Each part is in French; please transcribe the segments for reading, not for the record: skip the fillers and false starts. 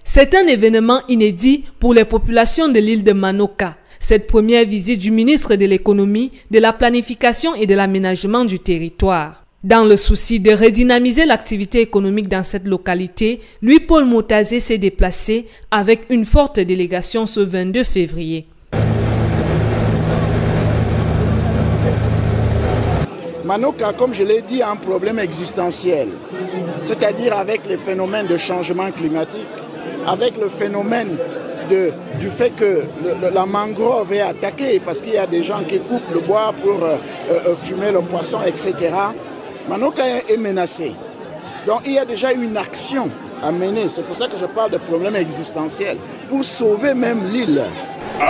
C'est un événement inédit pour les populations de l'île de Manoka. Cette première visite du ministre de l'Économie, de la Planification et de l'Aménagement du territoire. Dans le souci de redynamiser l'activité économique dans cette localité, Louis-Paul Motazé s'est déplacé avec une forte délégation ce 22 février. Manoka, comme je l'ai dit, a un problème existentiel, c'est-à-dire avec les phénomènes de changement climatique, avec le phénomène du fait que la mangrove est attaquée parce qu'il y a des gens qui coupent le bois pour fumer le poisson, etc. Manoka est menacée. Donc il y a déjà une action à mener. C'est pour ça que je parle de problème existentiel, pour sauver même l'île.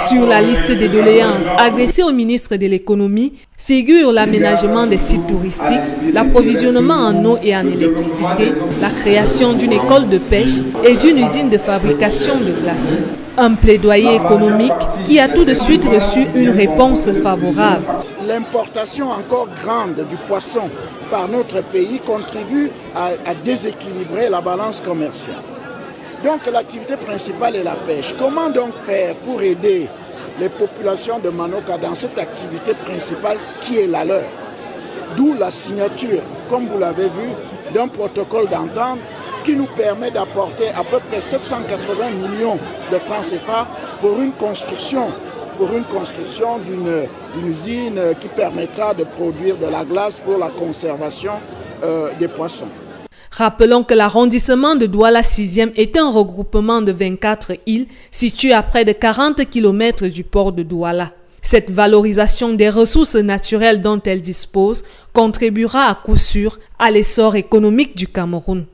Sur la liste des doléances adressées au ministre de l'Économie figurent l'aménagement des sites touristiques, l'approvisionnement en eau et en électricité, la création d'une école de pêche et d'une usine de fabrication de glace. Un plaidoyer économique qui a tout de suite reçu une réponse favorable. L'importation encore grande du poisson par notre pays contribue à déséquilibrer la balance commerciale. Donc l'activité principale est la pêche. Comment donc faire pour aider les populations de Manoka dans cette activité principale qui est la leur? D'où la signature, comme vous l'avez vu, d'un protocole d'entente qui nous permet d'apporter à peu près 780 millions de francs CFA pour une construction d'une usine qui permettra de produire de la glace pour la conservation des poissons. Rappelons que l'arrondissement de Douala 6e est un regroupement de 24 îles situées à près de 40 km du port de Douala. Cette valorisation des ressources naturelles dont elle dispose contribuera à coup sûr à l'essor économique du Cameroun.